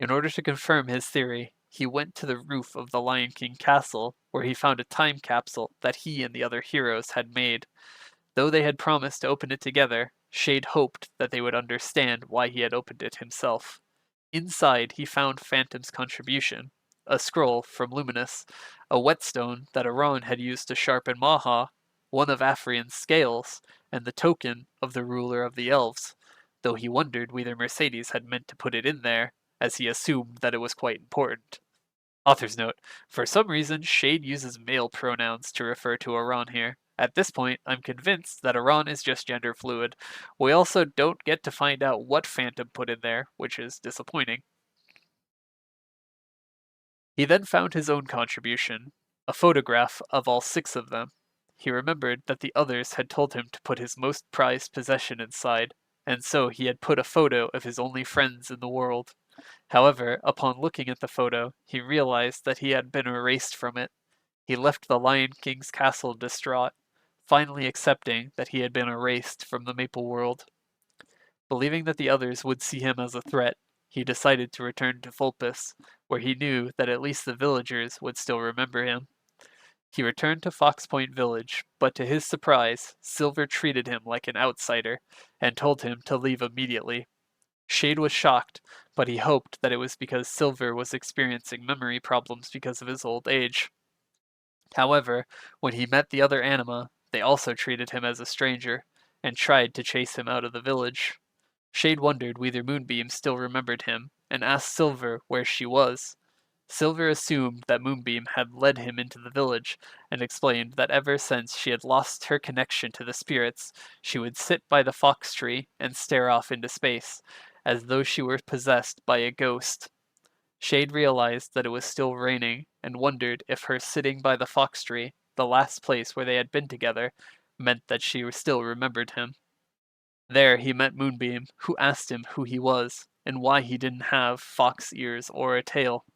In order to confirm his theory, he went to the roof of the Lion King castle, where he found a time capsule that he and the other heroes had made. Though they had promised to open it together, Shade hoped that they would understand why he had opened it himself. Inside, he found Phantom's contribution, a scroll from Luminous, a whetstone that Aran had used to sharpen Maha, one of Afrion's scales, and the token of the ruler of the elves, though he wondered whether Mercedes had meant to put it in there, as he assumed that it was quite important. Author's note: for some reason, Shade uses male pronouns to refer to Aran here. At this point, I'm convinced that Aran is just gender fluid. We also don't get to find out what Phantom put in there, which is disappointing. He then found his own contribution, a photograph of all 6 of them. He remembered that the others had told him to put his most prized possession inside, and so he had put a photo of his only friends in the world. However, upon looking at the photo, he realized that he had been erased from it. He left the Lion King's castle distraught, finally accepting that he had been erased from the Maple world. Believing that the others would see him as a threat, he decided to return to Fulpus, where he knew that at least the villagers would still remember him. He returned to Fox Point Village, but to his surprise, Silver treated him like an outsider and told him to leave immediately. Shade was shocked, but he hoped that it was because Silver was experiencing memory problems because of his old age. However, when he met the other anima, they also treated him as a stranger and tried to chase him out of the village. Shade wondered whether Moonbeam still remembered him and asked Silver where she was. Silver assumed that Moonbeam had led him into the village and explained that ever since she had lost her connection to the spirits, she would sit by the fox tree and stare off into space, as though she were possessed by a ghost. Shade realized that it was still raining and wondered if her sitting by the fox tree, the last place where they had been together, meant that she still remembered him. There he met Moonbeam, who asked him who he was and why he didn't have fox ears or a tail.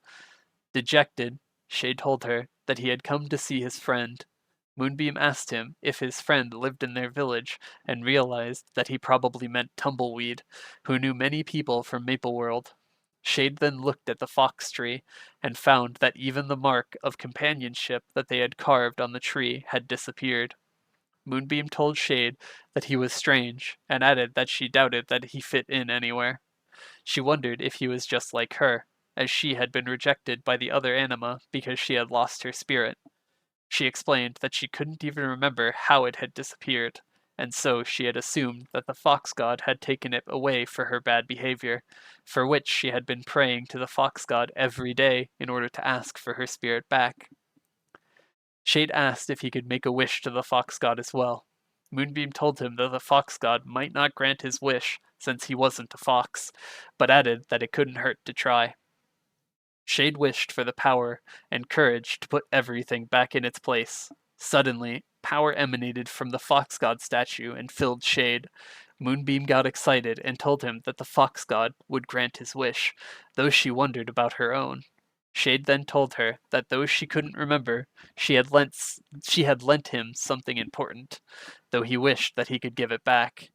Dejected, Shade told her that he had come to see his friend. Moonbeam asked him if his friend lived in their village and realized that he probably meant Tumbleweed, who knew many people from Maple World. Shade then looked at the fox tree and found that even the mark of companionship that they had carved on the tree had disappeared. Moonbeam told Shade that he was strange and added that she doubted that he fit in anywhere. She wondered if he was just like her, as she had been rejected by the other anima because she had lost her spirit. She explained that she couldn't even remember how it had disappeared, and so she had assumed that the fox god had taken it away for her bad behavior, for which she had been praying to the fox god every day in order to ask for her spirit back. Shade asked if he could make a wish to the fox god as well. Moonbeam told him that the fox god might not grant his wish since he wasn't a fox, but added that it couldn't hurt to try. Shade wished for the power and courage to put everything back in its place. Suddenly, power emanated from the fox god statue and filled Shade. Moonbeam got excited and told him that the fox god would grant his wish, though she wondered about her own. Shade then told her that though she couldn't remember, she had lent him something important, though he wished that he could give it back.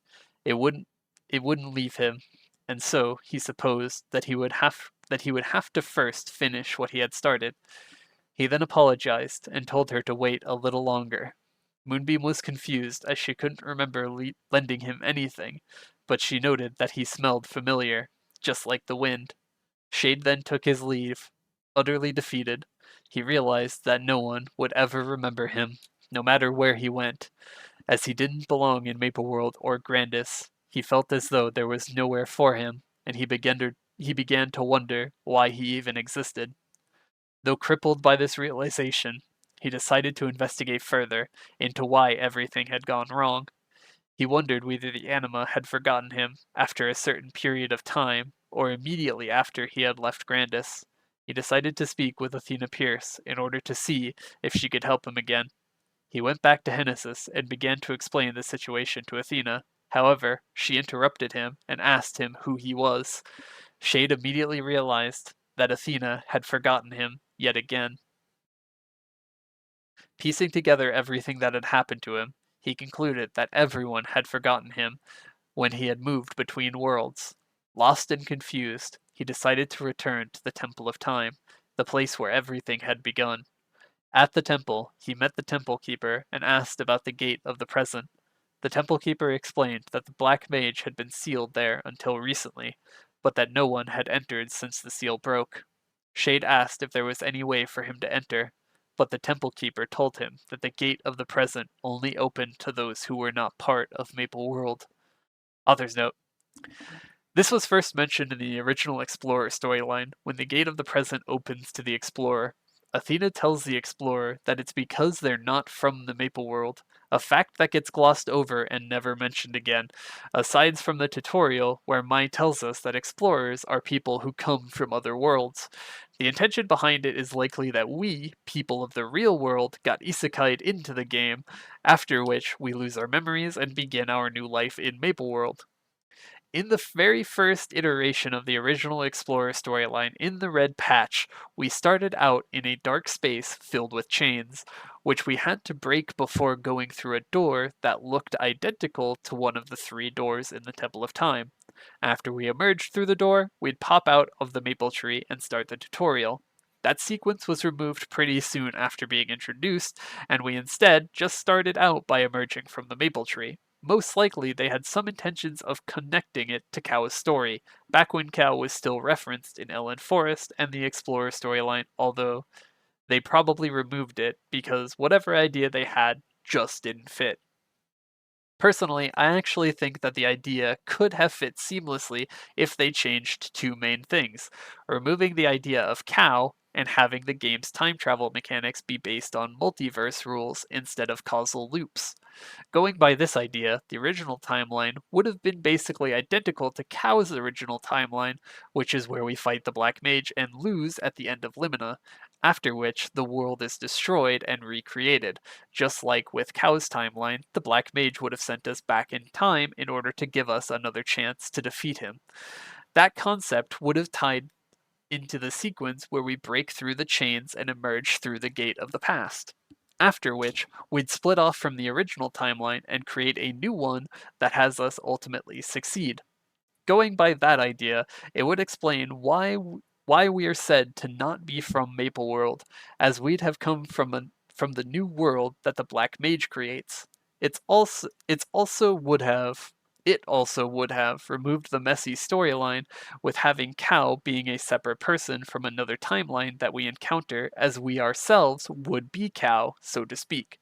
It wouldn't it wouldn't leave him, and so he supposed that he would have to first finish what he had started. He then apologized and told her to wait a little longer. Moonbeam was confused as she couldn't remember lending him anything, but she noted that he smelled familiar, just like the wind. Shade then took his leave, utterly defeated. He realized that no one would ever remember him, no matter where he went. As he didn't belong in Mapleworld or Grandis, he felt as though there was nowhere for him, and he began to wonder why he even existed. Though crippled by this realization, he decided to investigate further into why everything had gone wrong. He wondered whether the anima had forgotten him after a certain period of time, or immediately after he had left Grandis. He decided to speak with Athena Pierce in order to see if she could help him again. He went back to Hennesis and began to explain the situation to Athena. However, she interrupted him and asked him who he was. Shade immediately realized that Athena had forgotten him yet again. Piecing together everything that had happened to him, he concluded that everyone had forgotten him when he had moved between worlds. Lost and confused, he decided to return to the Temple of Time, the place where everything had begun. At the temple, he met the temple keeper and asked about the gate of the present. The temple keeper explained that the black mage had been sealed there until recently, but that no one had entered since the seal broke. Shade asked if there was any way for him to enter, but the temple keeper told him that the gate of the present only opened to those who were not part of Maple World. Author's note: this was first mentioned in the original Explorer storyline, when the gate of the present opens to the Explorer. Athena tells the Explorer that it's because they're not from the Maple World, a fact that gets glossed over and never mentioned again, aside from the tutorial where Mai tells us that explorers are people who come from other worlds. The intention behind it is likely that we, people of the real world, got isekai'd into the game, after which we lose our memories and begin our new life in Maple World. In the very first iteration of the original Explorer storyline, in the red patch, we started out in a dark space filled with chains, which we had to break before going through a door that looked identical to one of the 3 doors in the Temple of Time. After we emerged through the door, we'd pop out of the maple tree and start the tutorial. That sequence was removed pretty soon after being introduced, and we instead just started out by emerging from the maple tree. Most likely, they had some intentions of connecting it to Kao's story, back when Kao was still referenced in Ellen Forest and the Explorer storyline, although they probably removed it because whatever idea they had just didn't fit. Personally, I actually think that the idea could have fit seamlessly if they changed 2 main things: removing the idea of Kao and having the game's time travel mechanics be based on multiverse rules instead of causal loops. Going by this idea, the original timeline would have been basically identical to Kao's original timeline, which is where we fight the Black Mage and lose at the end of Limina, after which the world is destroyed and recreated. Just like with Kao's timeline, the Black Mage would have sent us back in time in order to give us another chance to defeat him. That concept would have tied into the sequence where we break through the chains and emerge through the gate of the past. After which, we'd split off from the original timeline and create a new one that has us ultimately succeed. Going by that idea, it would explain why we are said to not be from Maple World, as we'd have come from the new world that the Black Mage creates. It also would have removed the messy storyline with having Kao being a separate person from another timeline that we encounter, as we ourselves would be Kao, so to speak.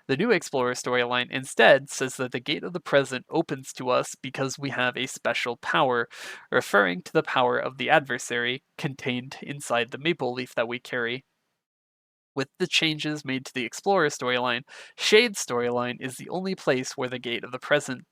The new Explorer storyline instead says that the gate of the present opens to us because we have a special power, referring to the power of the adversary contained inside the maple leaf that we carry. With the changes made to the Explorer storyline, Shade's storyline is the only place where the gate of the present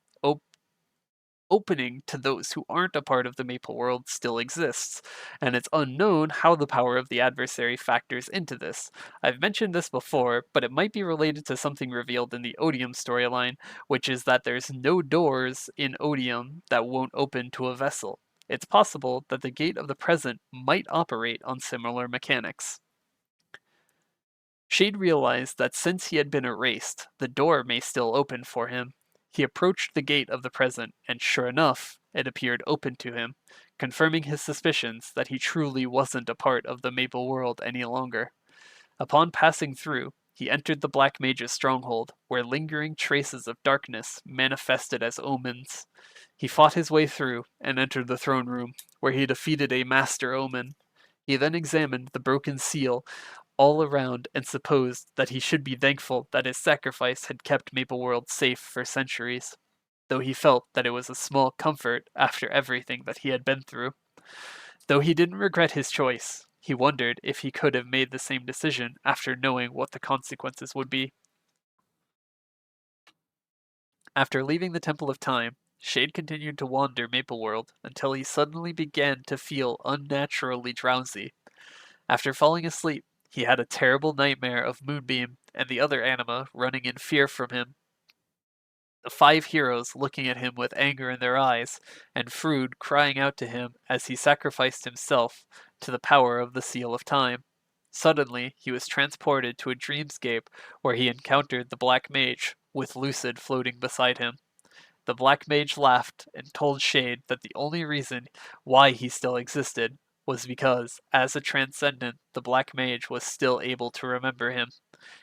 opening to those who aren't a part of the Maple World still exists, and it's unknown how the power of the adversary factors into this. I've mentioned this before, but it might be related to something revealed in the Odium storyline, which is that there's no doors in Odium that won't open to a vessel. it's possible that the gate of the present might operate on similar mechanics. Shade realized that since he had been erased, the door may still open for him. He approached the gate of the present, and sure enough, it appeared open to him, confirming his suspicions that he truly wasn't a part of the Maple world any longer. Upon passing through, he entered the Black Mage's stronghold, where lingering traces of darkness manifested as omens. He fought his way through and entered the throne room, where he defeated a master omen. He then examined the broken seal all around and supposed that he should be thankful that his sacrifice had kept Maple World safe for centuries, though he felt that it was a small comfort after everything that he had been through. Though he didn't regret his choice, he wondered if he could have made the same decision after knowing what the consequences would be. After leaving the Temple of Time, Shade continued to wander Maple World until he suddenly began to feel unnaturally drowsy. After falling asleep, he had a terrible nightmare of Moonbeam and the other anima running in fear from him, the five heroes looking at him with anger in their eyes, and Frood crying out to him as he sacrificed himself to the power of the Seal of Time. Suddenly, he was transported to a dreamscape where he encountered the Black Mage, with Lucid floating beside him. The Black Mage laughed and told Shade that the only reason why he still existed was because, as a transcendent, the Black Mage was still able to remember him.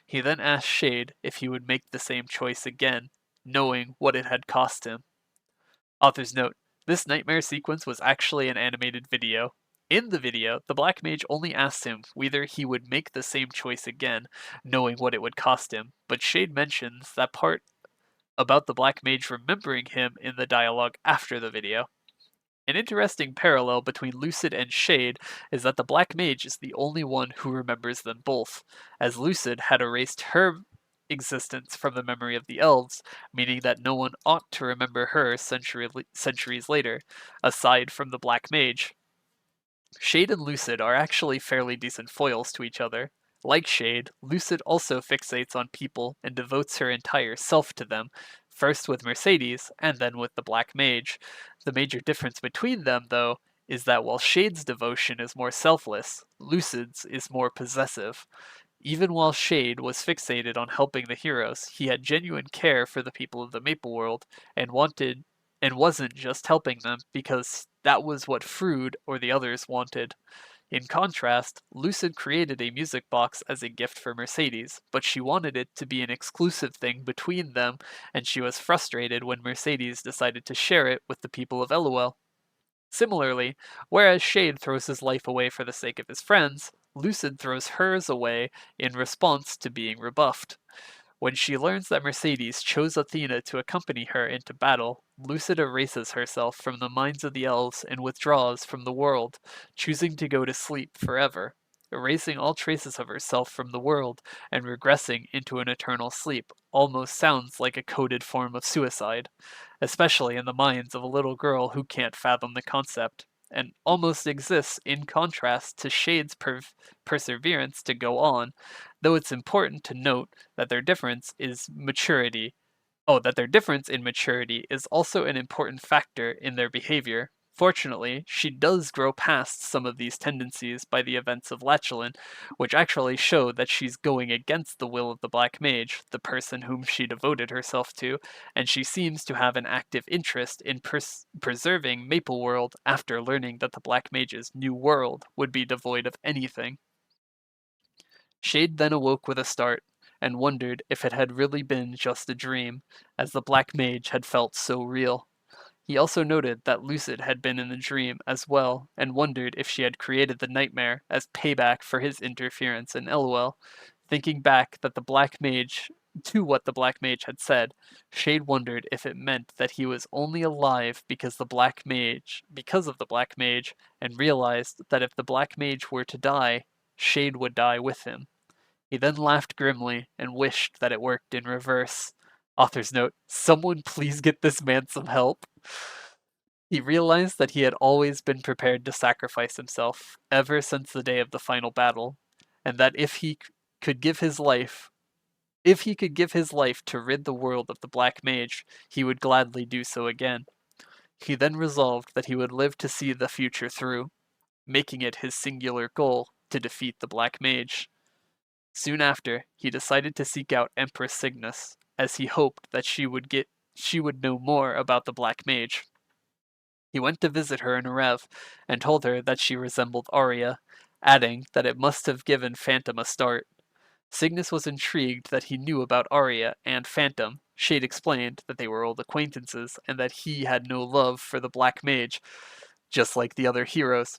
He then asked Shade if he would make the same choice again, knowing what it had cost him. Author's note: this nightmare sequence was actually an animated video. In the video, the Black Mage only asked him whether he would make the same choice again, knowing what it would cost him, but Shade mentions that part about the Black Mage remembering him in the dialogue after the video. An interesting parallel between Lucid and Shade is that the Black Mage is the only one who remembers them both, as Lucid had erased her existence from the memory of the elves, meaning that no one ought to remember her centuries later, aside from the Black Mage. Shade and Lucid are actually fairly decent foils to each other. Like Shade, Lucid also fixates on people and devotes her entire self to them, first with Mercedes and then with the Black Mage. The major difference between them, though, is that while Shade's devotion is more selfless, Lucid's is more possessive. Even while Shade was fixated on helping the heroes, he had genuine care for the people of the Maple World and wasn't just helping them because that was what Frood or the others wanted. In contrast, Lucid created a music box as a gift for Mercedes, but she wanted it to be an exclusive thing between them, and she was frustrated when Mercedes decided to share it with the people of Elluel. Similarly, whereas Shade throws his life away for the sake of his friends, Lucid throws hers away in response to being rebuffed. When she learns that Mercedes chose Athena to accompany her into battle, Lucid erases herself from the minds of the elves and withdraws from the world, choosing to go to sleep forever, erasing all traces of herself from the world and regressing into an eternal sleep almost sounds like a coded form of suicide, especially in the minds of a little girl who can't fathom the concept, and almost exists in contrast to Shade's perseverance to go on, though it's important to note that their difference is maturity. Oh, that their difference in maturity is also an important factor in their behavior. Fortunately, she does grow past some of these tendencies by the events of Lachlan, which actually show that she's going against the will of the Black Mage, the person whom she devoted herself to, and she seems to have an active interest in preserving Maple World after learning that the Black Mage's new world would be devoid of anything. Shade then awoke with a start, and wondered if it had really been just a dream, as the Black Mage had felt so real. He also noted that Lucid had been in the dream as well, and wondered if she had created the nightmare as payback for his interference in Elwell. Thinking back that the Black Mage to what the Black Mage had said, Shade wondered if it meant that he was only alive because of the Black Mage, and realized that if the Black Mage were to die, Shade would die with him. He then laughed grimly and wished that it worked in reverse. Author's note: someone please get this man some help. He realized that he had always been prepared to sacrifice himself, ever since the day of the final battle, and that could give his life if he could give his life to rid the world of the Black Mage, he would gladly do so again. He then resolved that he would live to see the future through, making it his singular goal to defeat the Black Mage. Soon after, he decided to seek out Empress Cygnus, as he hoped that she would know more about the Black Mage. He went to visit her in Erev, and told her that she resembled Arya, adding that it must have given Phantom a start. Cygnus was intrigued that he knew about Arya and Phantom. Shade explained that they were old acquaintances, and that he had no love for the Black Mage, just like the other heroes.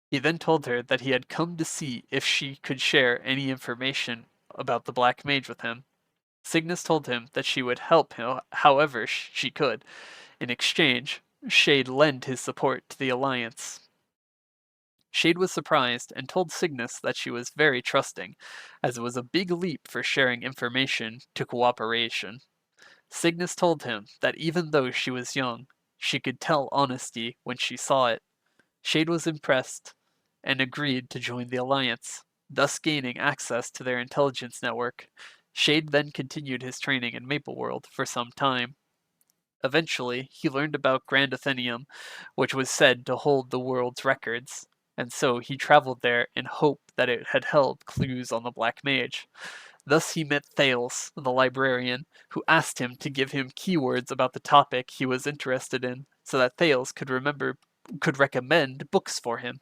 He then told her that he had come to see if she could share any information about the Black Mage with him. Cygnus told him that she would help him however she could. In exchange, Shade lent his support to the Alliance. Shade was surprised and told Cygnus that she was very trusting, as it was a big leap for sharing information to cooperation. Cygnus told him that even though she was young, she could tell honesty when she saw it. Shade was impressed and agreed to join the Alliance, thus gaining access to their intelligence network. Shade then continued his training in Mapleworld for some time. Eventually, he learned about Grand Athenium, which was said to hold the world's records, and so he traveled there in hope that it had held clues on the Black Mage. Thus he met Thales, the librarian, who asked him to give him keywords about the topic he was interested in, so that Thales could recommend books for him.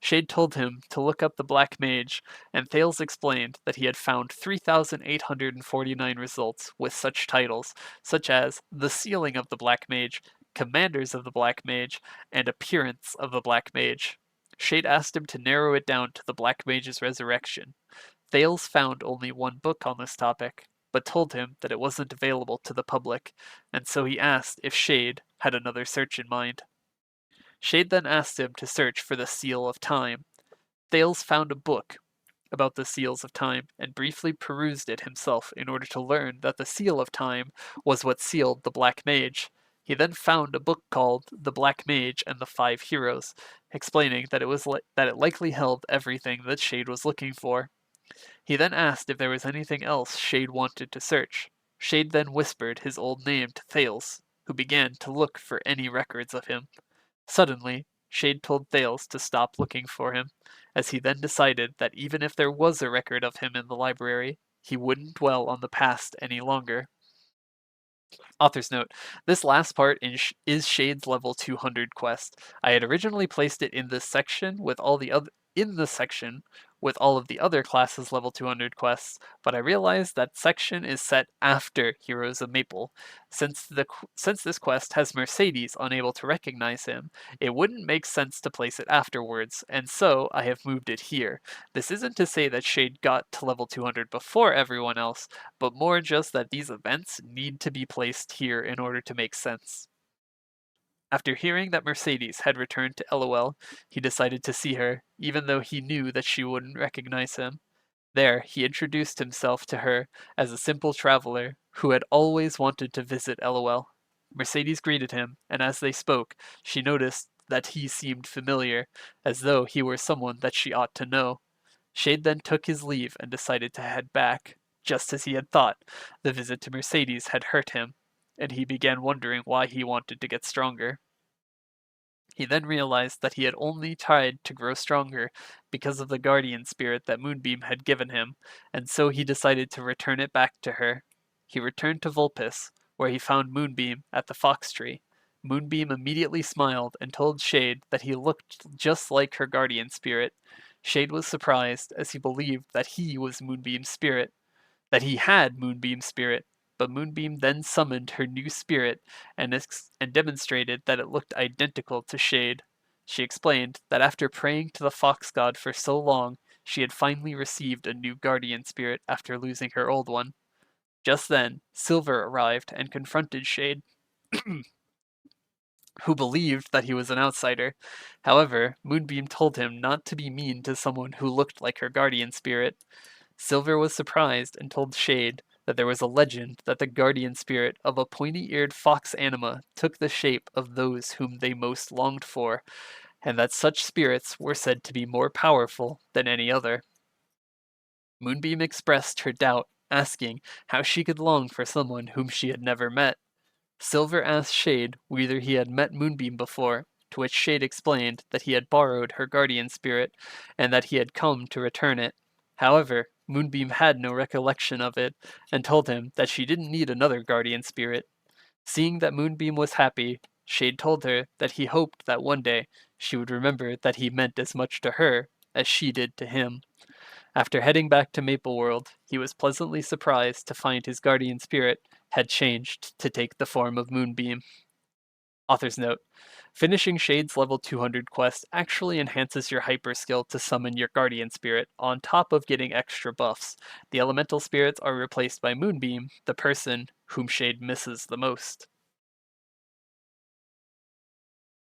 Shade told him to look up the Black Mage, and Thales explained that he had found 3,849 results with such titles, such as The Sealing of the Black Mage, Commanders of the Black Mage, and Appearance of the Black Mage. Shade asked him to narrow it down to the Black Mage's resurrection. Thales found only one book on this topic, but told him that it wasn't available to the public, and so he asked if Shade had another search in mind. Shade then asked him to search for the Seal of Time. Thales found a book about the Seals of Time and briefly perused it himself in order to learn that the Seal of Time was what sealed the Black Mage. He then found a book called The Black Mage and the Five Heroes, explaining that it likely held everything that Shade was looking for. He then asked if there was anything else Shade wanted to search. Shade then whispered his old name to Thales, who began to look for any records of him. Suddenly, Shade told Thales to stop looking for him, as he then decided that even if there was a record of him in the library, he wouldn't dwell on the past any longer. Author's note: this last part is Shade's level 200 quest. I had originally placed it in this section with all the other in the section with all of the other classes level 200 quests, but I realized that section is set after Heroes of Maple. Since this quest has Mercedes unable to recognize him, it wouldn't make sense to place it afterwards, and so I have moved it here. This isn't to say that Shade got to level 200 before everyone else, but more just that these events need to be placed here in order to make sense. After hearing that Mercedes had returned to LOL, he decided to see her, even though he knew that she wouldn't recognize him. There, he introduced himself to her as a simple traveler who had always wanted to visit LOL. Mercedes greeted him, and as they spoke, she noticed that he seemed familiar, as though he were someone that she ought to know. Shade then took his leave and decided to head back. Just as he had thought, the visit to Mercedes had hurt him, and he began wondering why he wanted to get stronger. He then realized that he had only tried to grow stronger because of the guardian spirit that Moonbeam had given him, and so he decided to return it back to her. He returned to Vulpes, where he found Moonbeam at the fox tree. Moonbeam immediately smiled and told Shade that he looked just like her guardian spirit. Shade was surprised, as he believed that he was Moonbeam's spirit, that he had Moonbeam's spirit, but Moonbeam then summoned her new spirit and demonstrated that it looked identical to Shade. She explained that after praying to the fox god for so long, she had finally received a new guardian spirit after losing her old one. Just then, Silver arrived and confronted Shade, who believed that he was an outsider. However, Moonbeam told him not to be mean to someone who looked like her guardian spirit. Silver was surprised and told Shade that there was a legend that the guardian spirit of a pointy-eared fox anima took the shape of those whom they most longed for, and that such spirits were said to be more powerful than any other. Moonbeam expressed her doubt, asking how she could long for someone whom she had never met. Silver asked Shade whether he had met Moonbeam before, to which Shade explained that he had borrowed her guardian spirit and that he had come to return it. However, Moonbeam had no recollection of it and told him that she didn't need another guardian spirit. Seeing that Moonbeam was happy, Shade told her that he hoped that one day she would remember that he meant as much to her as she did to him. After heading back to Maple World, he was pleasantly surprised to find his guardian spirit had changed to take the form of Moonbeam. Author's note: finishing Shade's level 200 quest actually enhances your hyper skill to summon your guardian spirit, on top of getting extra buffs. The elemental spirits are replaced by Moonbeam, the person whom Shade misses the most.